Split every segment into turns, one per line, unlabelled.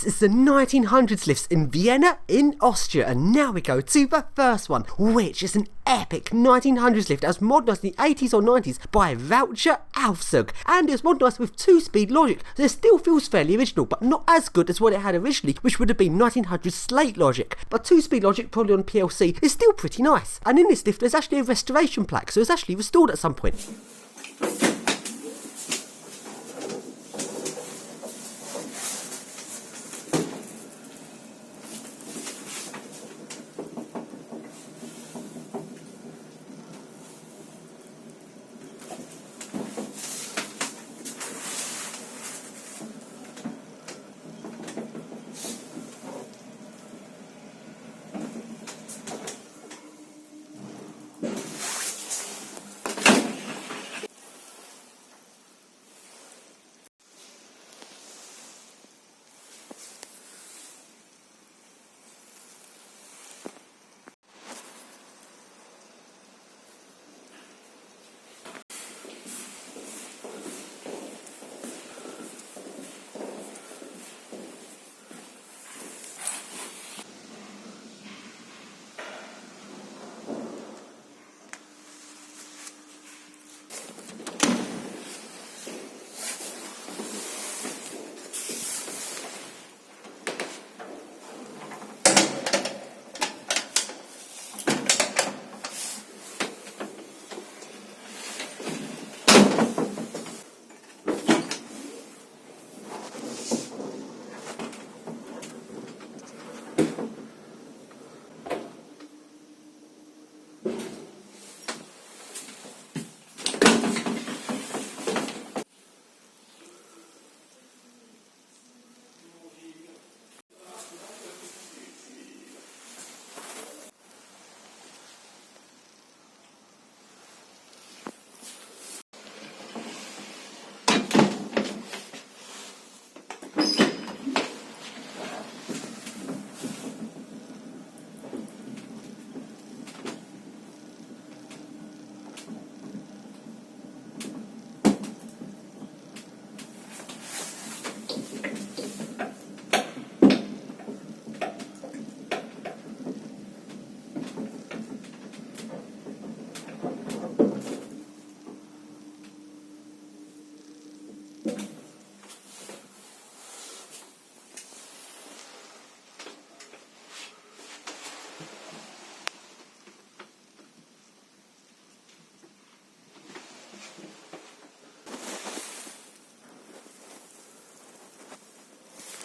This is the 1900s lifts in Vienna in Austria, and now we go to the first one, which is an epic 1900s lift that was modernised in the 80s or 90s by Voucher Aufzug, and it was modernised with 2-speed logic, so it still feels fairly original, but not as good as what it had originally, which would have been 1900s slate logic. But 2-speed logic, probably on PLC, is still pretty nice. And in this lift there's actually a restoration plaque, so it's actually restored at some point.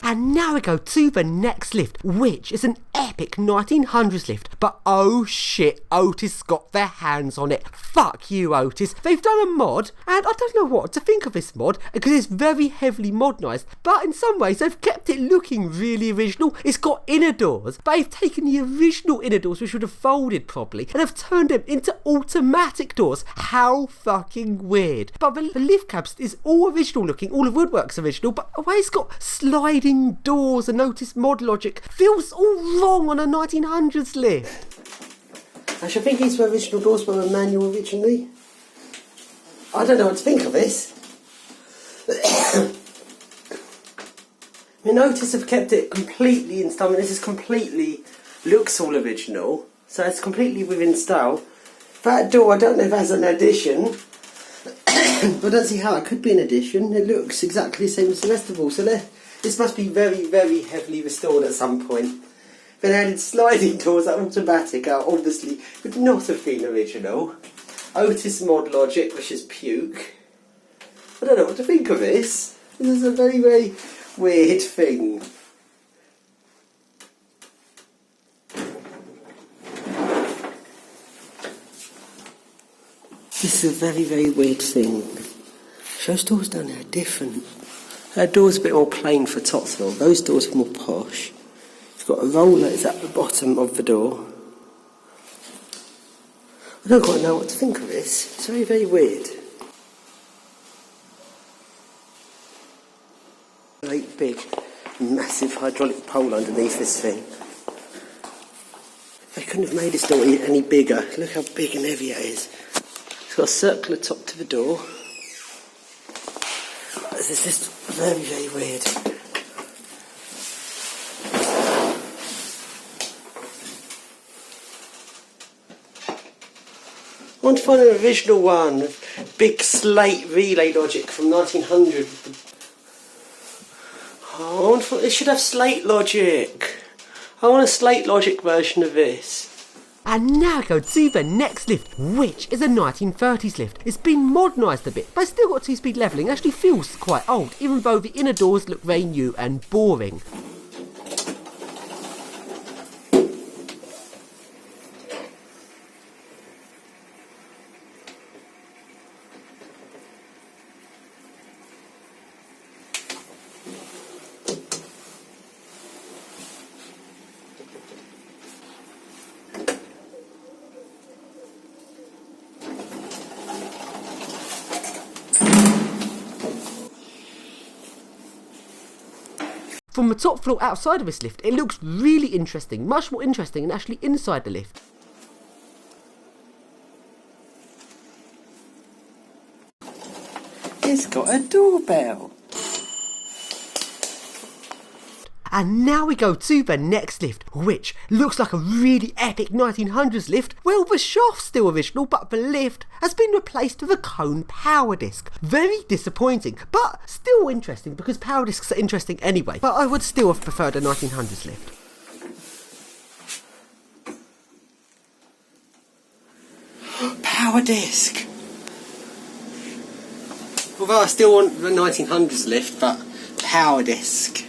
And now we go to the next lift, which is an epic 1900s lift. But oh shit, Otis got their hands on it. Fuck you, Otis. They've done a mod, and I don't know what to think of this mod, because it's very heavily modernised. But in some ways, they've kept it looking really original. It's got inner doors, but they've taken the original inner doors, which would have folded properly, and have turned them into automatic doors. How fucking weird. But the lift cabs is all original looking, all the woodwork's original, but the way it's got sliding doors and notice mod logic feels all wrong on a 1900s lift.
Actually, I think these were original doors by a manual originally. I don't know what to think of this. I mean, Otis have kept it completely in style. I mean, this is completely, looks all original, so it's completely within style. That door, I don't know if that's an addition. I don't see how it could be an addition. It looks exactly the same as the rest of all. So this must be very, very heavily restored at some point. Then added sliding doors that automatic are obviously would not have been original. Otis mod logic, which is puke. I don't know what to think of this. This is a very, very weird thing. This is a very, very weird thing. Those doors down there are different. That door's a bit more plain for Tottenham. Those doors are more posh. It's got a roller that's at the bottom of the door. I don't quite know what to think of this. It's very, very weird. Great big, massive hydraulic pole underneath this thing. They couldn't have made this door any bigger. Look how big and heavy it is. It's got a circular top to the door. This is just very, very weird. want to find an original one. Big slate relay logic from 1900. Oh, it should have slate logic. I want a slate logic version of this.
And now go to the next lift, which is a 1930s lift. It's been modernised a bit, but it's still got 2-speed levelling. Actually feels quite old, even though the inner doors look very new and boring. From the top floor outside of this lift, it looks really interesting, much more interesting than actually inside the lift.
It's got a doorbell.
And now we go to the next lift, which looks like a really epic 1900s lift. Well, the shaft's still original, but the lift has been replaced with a cone power disc. Very disappointing, but still interesting because power discs are interesting anyway. But I would still have preferred a 1900s lift.
Power disc. Although I still want the 1900s lift, but power disc.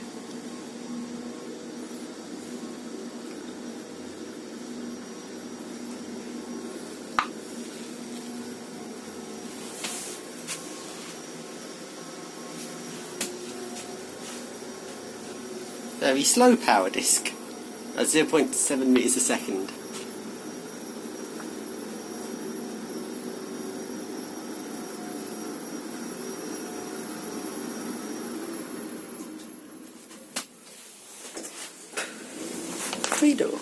Very slow power disc at 0.7 meters a second. Freedom.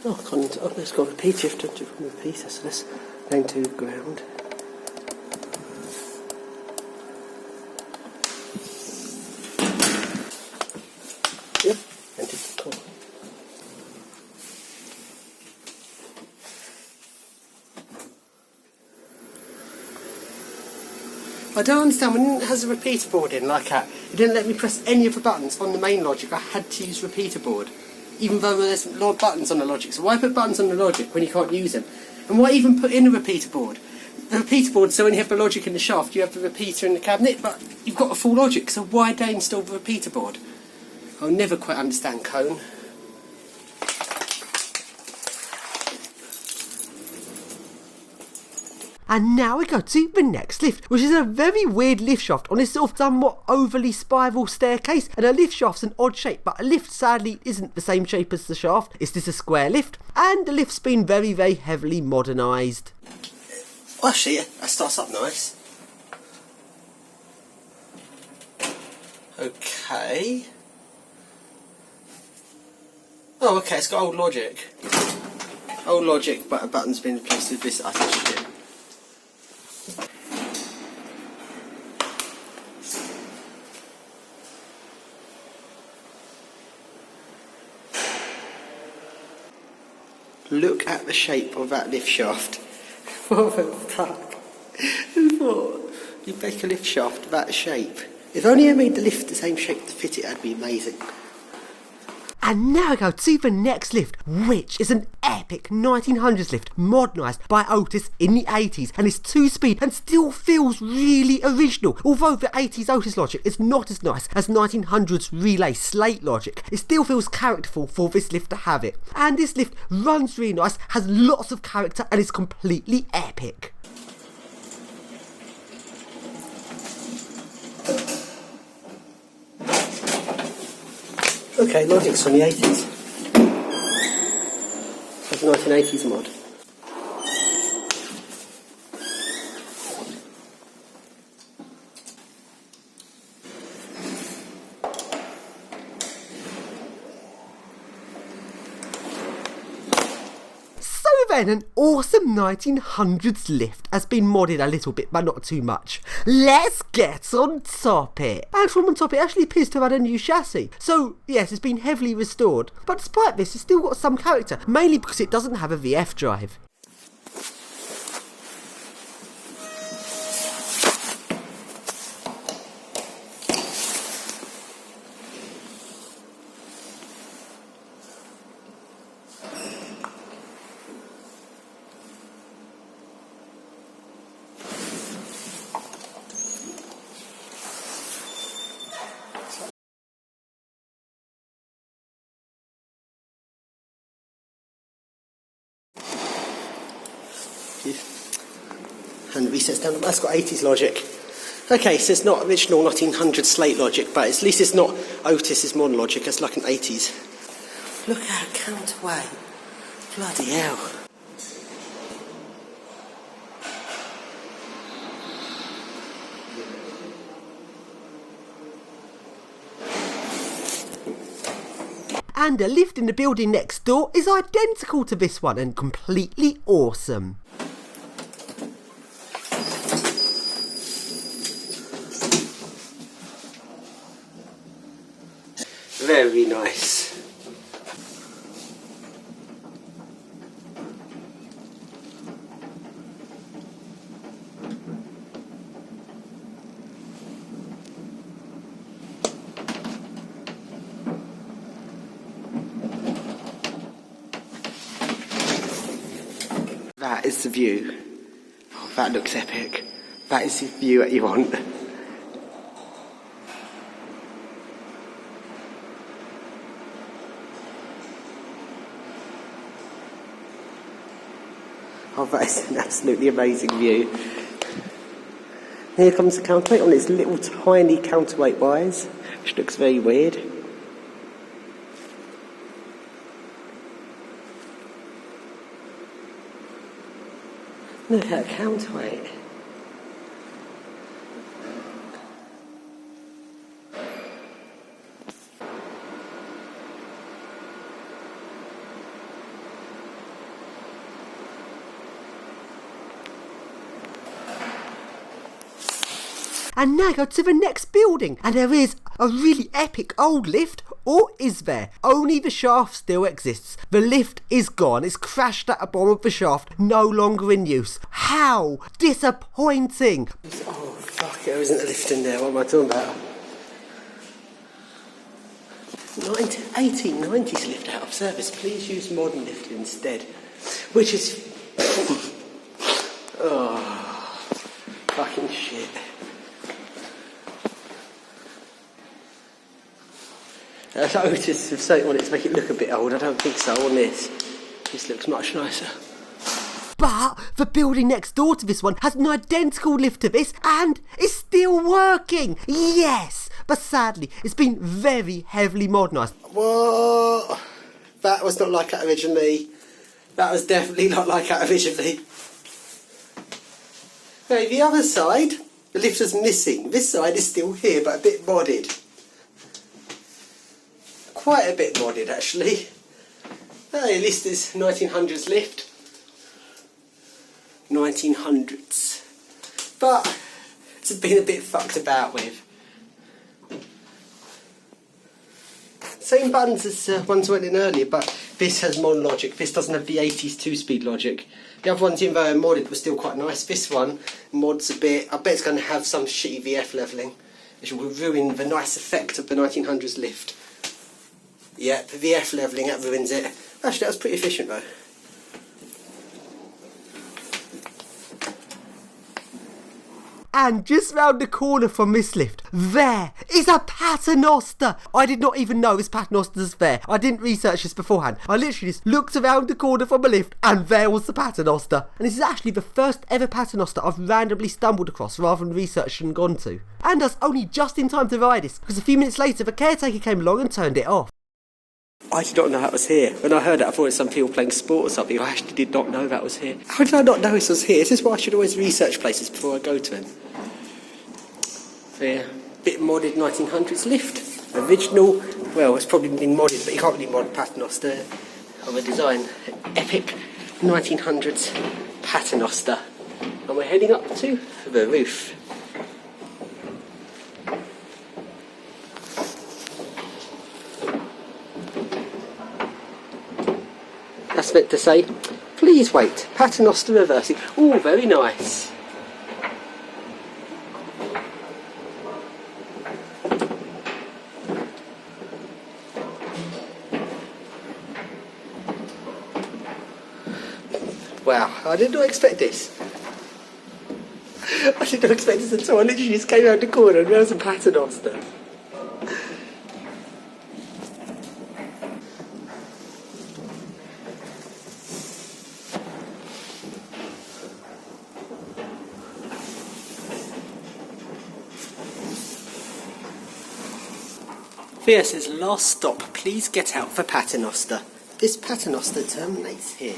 Oh, I can't. Oh, it's got a repeater. You have to do from the repeater, so let's go to ground. Yep, and it's cool. I don't understand when it has a repeater board in like that. It didn't let me press any of the buttons on the main logic. I had to use repeater board. Even though there's a lot of buttons on the logic. So why put buttons on the logic when you can't use them? And why even put in a repeater board? The repeater board, so when you have the logic in the shaft, you have the repeater in the cabinet, but you've got a full logic, so why they install the repeater board? I'll never quite understand cone.
And now we go to the next lift, which is a very weird lift shaft on this sort of somewhat overly spiral staircase. And a lift shaft's an odd shape, but a lift sadly isn't the same shape as the shaft. Is this a square lift? And the lift's been very, very heavily modernised.
Oh, actually, yeah, that starts up nice. Okay. Oh, okay, it's got old logic. Old logic, but a button's been replaced with this utter shit. Look at the shape of that lift shaft. What the fuck? Who thought you'd make a lift shaft that shape? If only I made the lift the same shape to fit it, that'd be amazing.
And now we go to the next lift, which is an epic 1900s lift modernised by Otis in the 80s, and it's 2-speed and still feels really original. Although the 80s Otis logic is not as nice as 1900s relay slate logic, it still feels characterful for this lift to have it. And this lift runs really nice, has lots of character, and is completely epic.
Okay, logic's from the 80s. It's a 1980s mod.
Then an awesome 1900s lift has been modded a little bit, but not too much. Let's get on top it. And from on top it actually appears to have had a new chassis. So yes, it's been heavily restored. But despite this, it's still got some character, mainly because it doesn't have a VF drive.
And resets down. That's got 80s logic. Okay, so it's not original 1900 slate logic, but at least it's not Otis's modern logic. It's like an 80s. Look how counterweight. Bloody hell.
And a lift in the building next door is identical to this one and completely awesome.
Very nice. That is the view. Oh, that looks epic. That is the view that you want. Oh, that is an absolutely amazing view. Here comes the counterweight on its little tiny counterweight wires, which looks very weird. Look at that counterweight.
And now go to the next building, and there is a really epic old lift, or is there? Only the shaft still exists. The lift is gone, it's crashed at the bottom of the shaft, no longer in use. How disappointing!
Oh fuck, there isn't a lift in there, what am I talking about? 1890s lift out of service, please use modern lift instead. Which is... oh, fucking shit. Otis have something on it to make it look a bit old. I don't think so on this. This looks much nicer.
But the building next door to this one has an identical lift to this and is still working. Yes, but sadly it's been very heavily modernised.
What? That was not like that originally. That was definitely not like that originally. Okay, the other side, the lift is missing. This side is still here, but a bit modded. Quite a bit modded actually. Hey, at least this 1900s lift. 1900s. But it's been a bit fucked about with. Same buttons as ones went in earlier, but this has modern logic. This doesn't have the 80s 2-speed logic. The other ones, even though modded, were still quite nice. This one mods a bit. I bet it's going to have some shitty VF levelling, which will ruin the nice effect of the 1900s lift. Yeah, the VF levelling, that ruins it. Actually, that was pretty efficient though.
And just round the corner from this lift, there is a Paternoster. I did not even know this Paternoster's there. I didn't research this beforehand. I literally just looked around the corner from a lift and there was the Paternoster. And this is actually the first ever Paternoster I've randomly stumbled across rather than researched and gone to. And I was only just in time to ride this because a few minutes later the caretaker came along and turned it off.
I did not know that was here. When I heard that, I thought it was some people playing sport or something. I actually did not know that was here. How did I not know this was here? This is why I should always research places before I go to them. So yeah, bit modded 1900s lift. Original, well, it's probably been modded, but you can't really mod Paternoster of a design. Epic 1900s Paternoster. And we're heading up to the roof. That's meant to say, please wait, Paternoster reversing. Oh, very nice. Wow, I did not expect this. I did not expect this at all. I literally just came out the corner and there was a Paternoster. Thea says, last stop, please get out for Paternoster. This Paternoster terminates here.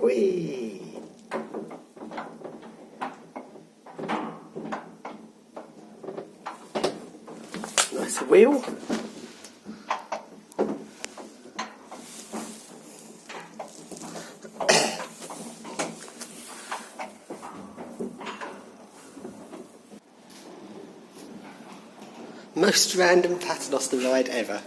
Whee! Nice wheel. Most random Paternoster ride ever.